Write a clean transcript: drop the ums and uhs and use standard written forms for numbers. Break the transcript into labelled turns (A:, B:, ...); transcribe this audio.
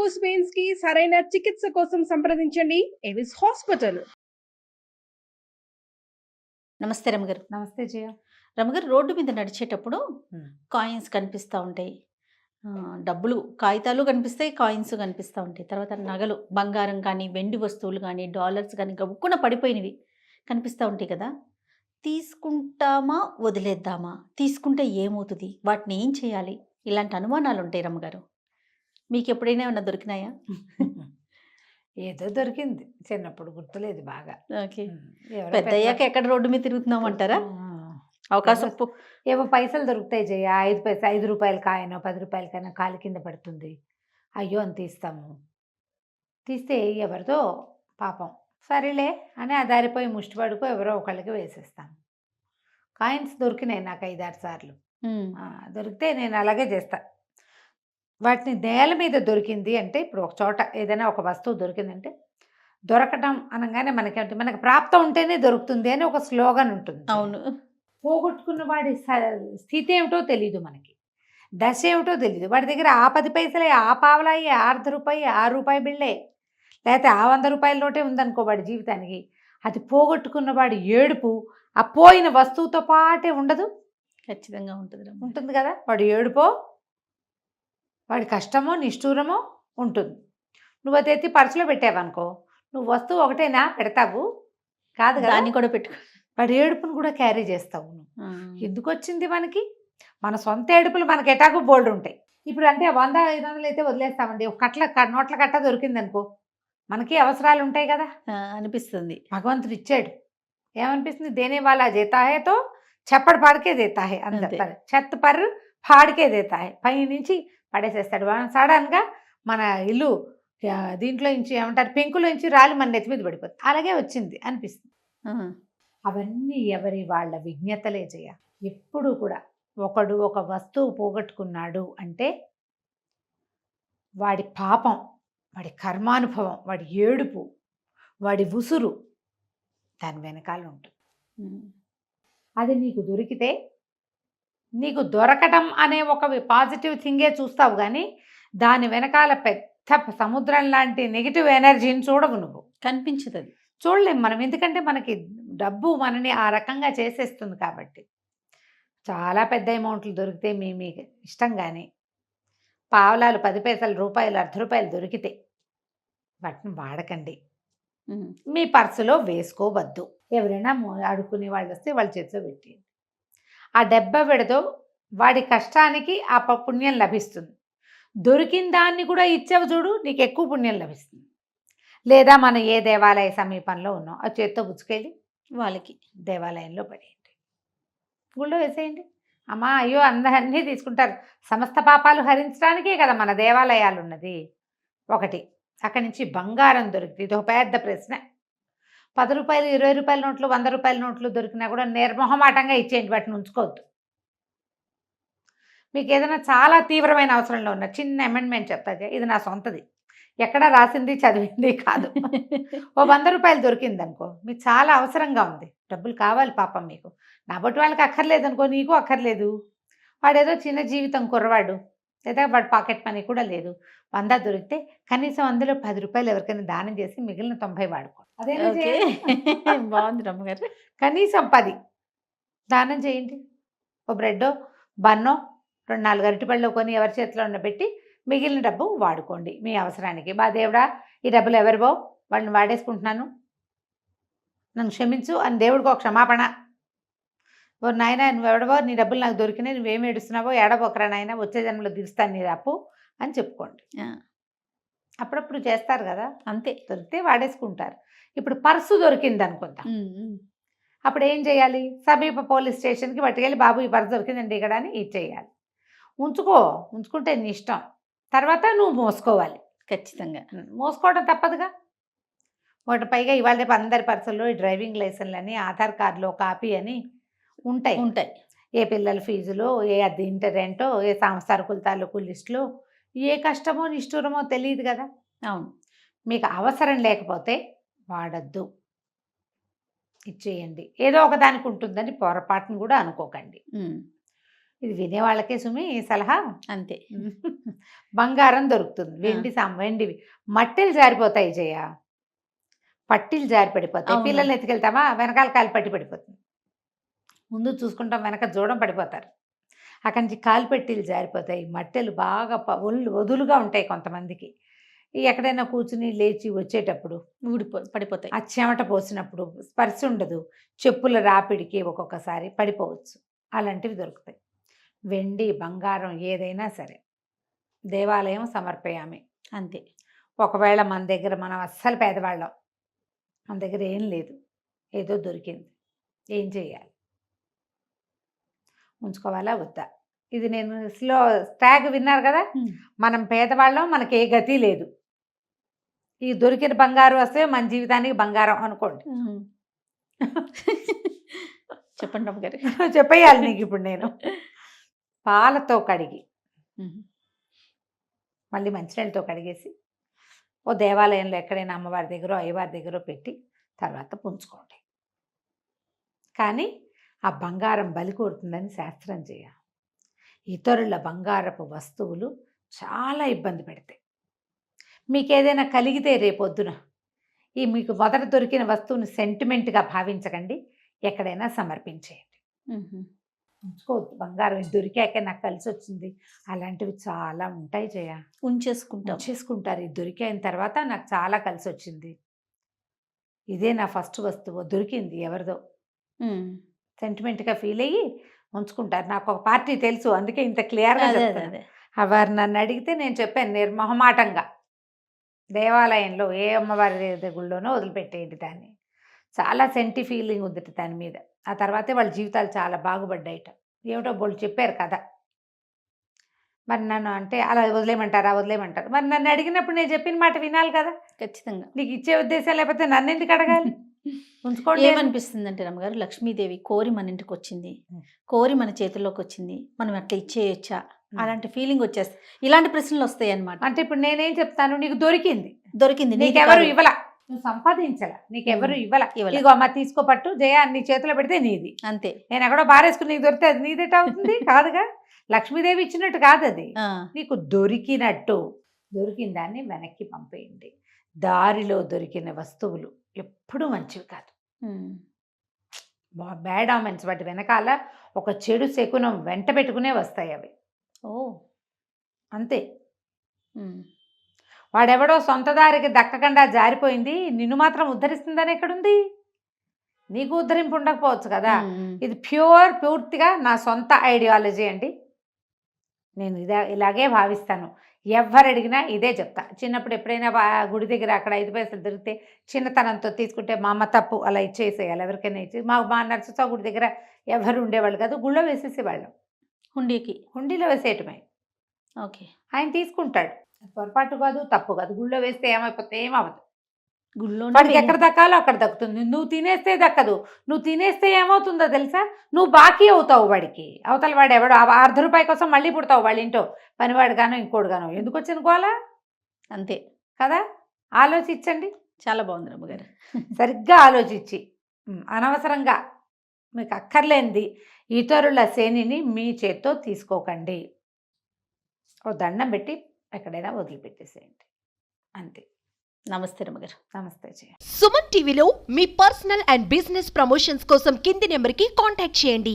A: Varicose veins కి సరైన చికిత్స కోసం సంప్రదించండి ఎవిస్ హాస్పిటల్.
B: నమస్తే రమగారు.
C: నమస్తే జయ.
B: రమగారు, రోడ్డు మీద నడిచేటప్పుడు కాయిన్స్ కనిపిస్తూ ఉంటాయి, డబ్బులు కాగితాలు కనిపిస్తాయి, కాయిన్స్ కనిపిస్తూ ఉంటాయి. తర్వాత నగలు, బంగారం కానీ వెండి వస్తువులు కానీ డాలర్స్ కానీ గబుక్కున పడిపోయినవి కనిపిస్తూ ఉంటాయి కదా. తీసుకుంటామా వదిలేద్దామా, తీసుకుంటే ఏమవుతుంది, వాటిని ఏం చేయాలి, ఇలాంటి అనుమానాలు ఉంటాయి రమగారు. మీకు ఎప్పుడైనా ఏమన్నా దొరికినాయా?
C: ఏదో దొరికింది, చిన్నప్పుడు గుర్తులేదు బాగా.
B: ఓకే. పెద్ద అయ్యాక ఎక్కడ రోడ్డు మీద తిరుగుతున్నాం అంటారా? అవకాశం
C: ఏవో పైసలు దొరుకుతాయి జయ. 5 రూపాయల కాయనో 10 రూపాయల కాయనో కాలు కింద పడుతుంది. అయ్యో అని తీస్తాము. తీస్తే ఎవరితో పాపం సరేలే అని ఆ దారిపోయి ముష్టిపడుకో ఎవరో ఒకళ్ళకి వేసేస్తాము. కాయిన్స్ దొరికినాయి నాకు 5-6 సార్లు. దొరికితే నేను అలాగే చేస్తా. వాటిని నేల మీద దొరికింది అంటే, ఇప్పుడు ఒక చోట ఏదైనా ఒక వస్తువు దొరికిందంటే, దొరకటం అనగానే మనకి ప్రాప్తం ఉంటేనే దొరుకుతుంది అని ఒక స్లోగన్ ఉంటుంది.
B: అవును.
C: పోగొట్టుకున్న వాడి స్థితి ఏమిటో తెలియదు, మనకి దశ ఏమిటో తెలియదు. వాడి దగ్గర ఆ 10 పైసలే, ఆ పావలాయి, ₹1 ₹6 బిళ్ళే, లేకపోతే ఆ 100 రూపాయల నోటే ఉందనుకో వాడి జీవితానికి. అది పోగొట్టుకున్న వాడి ఏడుపు ఆ పోయిన వస్తువుతో పాటే ఉండదు.
B: ఖచ్చితంగా
C: ఉంటుంది కదా. వాడి ఏడుపో, వాడి కష్టమో నిష్ఠూరమో ఉంటుంది. నువ్వు అది ఎత్తి పర్సులో పెట్టావనుకో, నువ్వు వస్తువు ఒకటేనా పెడతావు కాదు కదా,
B: దాన్ని కూడా పెట్టుకో.
C: వాడి ఏడుపును కూడా క్యారీ చేస్తావు నువ్వు. ఎందుకు వచ్చింది మనకి? మన సొంత ఏడుపులు మనకి ఎటాకు బోల్డ్ ఉంటాయి. ఇప్పుడు అంటే 100-500 అయితే వదిలేస్తామండి. ఒక నోట్ల కట్ట దొరికింది అనుకో, మనకి అవసరాలు ఉంటాయి కదా
B: అనిపిస్తుంది.
C: భగవంతుడు ఇచ్చాడు, ఏమనిపిస్తుంది? దేనే వాళ్ళ దేతాహేతో చప్పడి పాడికే దేతాహే అందరు, చెత్త పర్రు పాడికే దేతాహే. పై నుంచి పడేసేస్తాడు. సడన్గా మన ఇల్లు దీంట్లో నుంచి ఏమంటారు, పెంకులో నుంచి రాలి మన నెత్తి మీద పడిపోతుంది. అలాగే వచ్చింది అనిపిస్తుంది. అవన్నీ ఎవరి వాళ్ళ విజ్ఞతలే చేయ. ఎప్పుడు కూడా ఒకడు ఒక వస్తువు పోగొట్టుకున్నాడు అంటే వాడి పాపం, వాడి కర్మానుభవం, వాడి ఏడుపు, వాడి ఉసురు దాని వెనకాల ఉంటుంది. అది నీకు దొరికితే, నీకు దొరకటం అనే ఒక పాజిటివ్ థింగే చూస్తావు, కానీ దాని వెనకాల పెద్ద సముద్రం లాంటి నెగిటివ్ ఎనర్జీని చూడవు నువ్వు.
B: కనిపించదు, అది
C: చూడలేము మనం. ఎందుకంటే మనకి డబ్బు మనని ఆ రకంగా చేసేస్తుంది కాబట్టి. చాలా పెద్ద అమౌంట్లు దొరికితే మీ ఇష్టం, కానీ పావలాలు 10 పైసలు, రూపాయలు, ₹1 దొరికితే వాటిని వాడకండి. మీ పర్సులో వేసుకోవద్దు. ఎవరైనా అడుక్కునే వాళ్ళు వస్తే వాళ్ళ చేతిలో పెట్టేయండి. ఆ డెబ్బ పెడతో వాడి కష్టానికి ఆ పుణ్యం లభిస్తుంది. దొరికిన దాన్ని కూడా ఇచ్చావు చూడు, నీకు ఎక్కువ పుణ్యం లభిస్తుంది. లేదా మన ఏ దేవాలయ సమీపంలో ఉన్నాం, ఆ చేత్తో పుచ్చుకెళ్ళి వాళ్ళకి దేవాలయంలో పడేయండి, గుళ్ళో వేసేయండి. అమ్మా అయ్యో అందరినీ తీసుకుంటారు. సమస్త పాపాలు హరించడానికే కదా మన దేవాలయాలు ఉన్నది. ఒకటి, అక్కడి నుంచి బంగారం దొరికింది. ఇది ఒక పెద్ద ప్రశ్న. ₹10, ₹20 నోట్లు, ₹100 నోట్లు దొరికినా కూడా నిర్మోహమాటంగా ఇచ్చేయండి, వాటిని ఉంచుకోవద్దు. మీకు ఏదైనా చాలా తీవ్రమైన అవసరంలో ఉన్న చిన్న అమెండ్మెంట్ చెప్తా, ఇది నా సొంతది, ఎక్కడా రాసింది చదివింది కాదు. ఓ ₹100 దొరికింది అనుకో, మీకు చాలా అవసరంగా ఉంది, డబ్బులు కావాలి పాపం మీకు. నా బట్టి వాళ్ళకి అక్కర్లేదు అనుకో, నీకు అక్కర్లేదు. వాడేదో చిన్న జీవితం కుర్రవాడు, లేదా వాడు పాకెట్ మనీ కూడా లేదు. 100 దొరికితే కనీసం అందులో ₹10 ఎవరికైనా దానం చేసి మిగిలిన 90 వాడుకో. అదే
B: బాగుంది రమ్మగారు.
C: కనీసం 10 దానం చేయండి. ఓ బ్రెడ్డో బన్నో 2-4 అరటిపళ్ళు కొని ఎవరి చేతిలో ఉన్న పెట్టి మిగిలిన డబ్బు వాడుకోండి మీ అవసరానికి. బా దేవుడా, ఈ డబ్బులు ఎవరివో వాళ్ళని వాడేసుకుంటున్నాను, నన్ను క్షమించు అని దేవుడికి ఒక క్షమాపణ. ఓ నాయన, నువ్వు ఎవడవో, నీ డబ్బులు నాకు దొరికినాయి, నువ్వేమి ఏడుస్తున్నావో, ఏడవోకరా నాయన, వచ్చే జన్మలో తీరుస్తాను నీ అప్పు అని చెప్పుకోండి. అప్పుడప్పుడు చేస్తారు కదా, అంతే. దొరికితే వాడేసుకుంటారు. ఇప్పుడు పర్సు దొరికింది అనుకుందాం, అప్పుడు ఏం చేయాలి? సమీప పోలీస్ స్టేషన్కి పట్టుకెళ్ళి, బాబు ఈ పర్సు దొరికిందండి ఇక్కడ అని ఇచ్చేయాలి. ఉంచుకుంటే నీ ఇష్టం. తర్వాత నువ్వు మోసుకోవాలి, ఖచ్చితంగా మోసుకోవడం తప్పదుగా. ఒకటి పైగా ఇవాళ రేపు అందరి పర్సుల్లో ఈ డ్రైవింగ్ లైసెన్స్లు అని, ఆధార్ కార్డులో కాపీ అని ఉంటాయి. ఏ పిల్లల ఫీజులో, ఏ అది ఇంటరెంటో, ఏ సరుకుల తాలూకు లిస్టులో, ఏ కష్టమో నిష్ఠూరమో తెలియదు కదా. అవును, మీకు అవసరం లేకపోతే వాడద్దు, ఇచ్చేయండి. ఏదో ఒకదానికి ఉంటుందని పొరపాటును కూడా అనుకోకండి. ఇది వినే వాళ్ళకే సుమి ఈ సలహా.
B: అంతే.
C: బంగారం దొరుకుతుంది, వెండివి మట్టెలు జారిపోతాయి జయ, పట్టీలు జారి పడిపోతాయి.
B: అవును.
C: పిల్లల్ని ఎత్తుకెళ్తామా వెనకాల కాలు పట్టి పడిపోతుంది, ముందు చూసుకుంటాం వెనక జోడం పడిపోతారు, అక్కడి నుంచి కాలు పెట్టీలు జారిపోతాయి. మట్టెలు బాగా వదులుగా ఉంటాయి కొంతమందికి. ఎక్కడైనా కూర్చుని లేచి వచ్చేటప్పుడు
B: పడిపోతాయి.
C: ఆ చెమట పోసినప్పుడు స్పర్శ ఉండదు, చెప్పుల రాపిడికి ఒక్కొక్కసారి పడిపోవచ్చు. అలాంటివి దొరుకుతాయి. వెండి బంగారం ఏదైనా సరే దేవాలయం సమర్పయామి.
B: అంతే.
C: ఒకవేళ మన దగ్గర మనం అస్సలు పేదవాళ్ళం, మన దగ్గర ఏం లేదు, ఏదో దొరికింది, ఏం చేయాలి? ఉంచుకోవాలా వద్దా? ఇది నేను స్లో ట్యాగ్ విన్నారు కదా, మనం పేదవాళ్ళం, మనకి ఏ గతి లేదు, ఈ దొరికిన బంగారు వస్తే మన జీవితానికి బంగారం అనుకోండి.
B: చెప్పండి రమ్మగారు.
C: చెప్పేయాలి నీకు ఇప్పుడు నేను. పాలతో కడిగి మళ్ళీ మంచినీళ్ళతో కడిగేసి ఓ దేవాలయంలో ఎక్కడైనా అమ్మవారి దగ్గర అయ్యవారి దగ్గర పెట్టి తర్వాత పుంజుకోండి. కానీ ఆ బంగారం బలి కోరుతుందని శాస్త్రం చేయ. ఇతరుల బంగారపు వస్తువులు చాలా ఇబ్బంది పెడతాయి. మీకు ఏదైనా కలిగితే రేపొద్దున ఈ మీకు మొదట దొరికిన వస్తువుని సెంటిమెంట్గా భావించకండి, ఎక్కడైనా సమర్పించేయండి. ఉంచుకోవద్దు బంగారం, ఇది దొరికాక నాకు కలిసి వచ్చింది, అలాంటివి చాలా ఉంటాయి జయ. ఉంచేసుకుంటారు. ఇది దొరికిన తర్వాత నాకు చాలా కలిసి వచ్చింది, ఇదే నా ఫస్ట్ వస్తువు, దొరికింది ఎవరిదో సెంటిమెంట్గా ఫీల్ అయ్యి ఉంచుకుంటారు. నాకు ఒక పార్టీ తెలుసు, అందుకే ఇంత క్లియర్గా చెప్తాను. వారు నన్ను అడిగితే నేను చెప్పాను నిర్మొహమాటంగా, దేవాలయంలో ఏ అమ్మవారి గుళ్ళోనో వదిలిపెట్టేయండి దాన్ని, చాలా సెంటి ఫీలింగ్ ఉంది దాని మీద. ఆ తర్వాతే వాళ్ళ జీవితాలు చాలా బాగుపడ్డాయిట. ఏమిటో వాళ్ళు చెప్పారు కదా. మరి నన్ను అంటే అలా వదిలేయమంటారు. మరి నన్ను అడిగినప్పుడు నేను చెప్పిన మాట వినాలి కదా.
B: ఖచ్చితంగా.
C: నీకు ఇచ్చే ఉద్దేశం లేకపోతే నన్ను ఎందుకు అడగాలి? ఉంచుకోండి.
B: ఏమనిపిస్తుంది అంటే రమ్మగారు, లక్ష్మీదేవి కోరి మన ఇంటికి వచ్చింది, కోరి మన చేతుల్లోకి వచ్చింది, మనం అట్లా ఇచ్చేయొచ్చా, అలాంటి ఫీలింగ్ వచ్చేస్తుంది. ఇలాంటి ప్రశ్నలు వస్తాయి అన్నమాట.
C: అంటే ఇప్పుడు నేనేం చెప్తాను, నీకు దొరికింది,
B: నీకెవరు
C: ఇవ్వాల, నువ్వు సంపాదించాల, నీకెవరు ఇవ్వాల, ఇగో అమ్మ తీసుకో పట్టు జయ, నీ చేతిలో పెడితే నీది.
B: అంతే.
C: నేను ఎక్కడో బారేసుకుని నీకు దొరికితే అది నీదేట అవుతుంది కాదుగా. లక్ష్మీదేవి ఇచ్చినట్టు కాదు అది, నీకు దొరికినట్టు. దొరికిన దాన్ని వెనక్కి పంపేయండి. దారిలో దొరికిన వస్తువులు ఎప్పుడూ మంచివి కాదు, బ్యాడ్ ఆమెన్స్. వాటి వెనకాల ఒక చెడు శకునం వెంట పెట్టుకునే వస్తాయి అవి. అంతే. వాడెవడో సొంత దారికి దక్కకుండా జారిపోయింది, నిన్ను మాత్రం ఉద్ధరిస్తుందని ఎక్కడుంది? నీకు ఉద్ధరింపు ఉండకపోవచ్చు కదా. ఇది పూర్తిగా నా సొంత ఐడియాలజీ అండి, నేను ఇలాగే భావిస్తాను. ఎవరు అడిగినా ఇదే చెప్తా. చిన్నప్పుడు ఎప్పుడైనా గుడి దగ్గర అక్కడ 5 పైసలు దొరికితే చిన్నతనంతో తీసుకుంటే మా అమ్మ తప్పు, అలా ఇచ్చేసేయాలి, ఎవరికైనా ఇచ్చేసి. మా నర్సరావు గుడి దగ్గర ఎవరు ఉండేవాళ్ళు కాదు, గుళ్ళో వేసేసేవాళ్ళం, హుండీలో వేసేయటమే.
B: ఓకే. ఆయన
C: తీసుకుంటాడు, పొరపాటు కాదు తప్పు కాదు. గుళ్ళో వేస్తే ఏమైపోతే ఏమవ్వదు,
B: గుళ్ళో
C: వాడికి ఎక్కడ దక్కాలో అక్కడ దక్కుతుంది. నువ్వు తినేస్తే దక్కదు, నువ్వు తినేస్తే ఏమవుతుందో తెలుసా, నువ్వు బాకీ అవుతావు వాడికి. అవతల వాడు ఎవడో ₹1 కోసం మళ్ళీ పుడతావు వాళ్ళ ఇంటో, పనివాడు గానో ఇంకోడు గానో. ఎందుకు వచ్చిన గోలా?
B: అంతే
C: కదా. ఆలోచించండి.
B: చాలా బాగుంది రమ్మగారు.
C: సరిగ్గా ఆలోచించి, అనవసరంగా మీకు అక్కర్లేనిది ఇతరుల శనిని మీ చేత్తో తీసుకోకండి. ఓ దండం పెట్టి ఎక్కడైనా వదిలిపెట్టేసేయండి, అంతే.
B: నమస్తే రమ్మగారు.
C: నమస్తే.
D: సుమన్ టీవీలో మీ పర్సనల్ అండ్ బిజినెస్ ప్రమోషన్స్ కోసం కింది నెంబర్కి కాంటాక్ట్ చేయండి.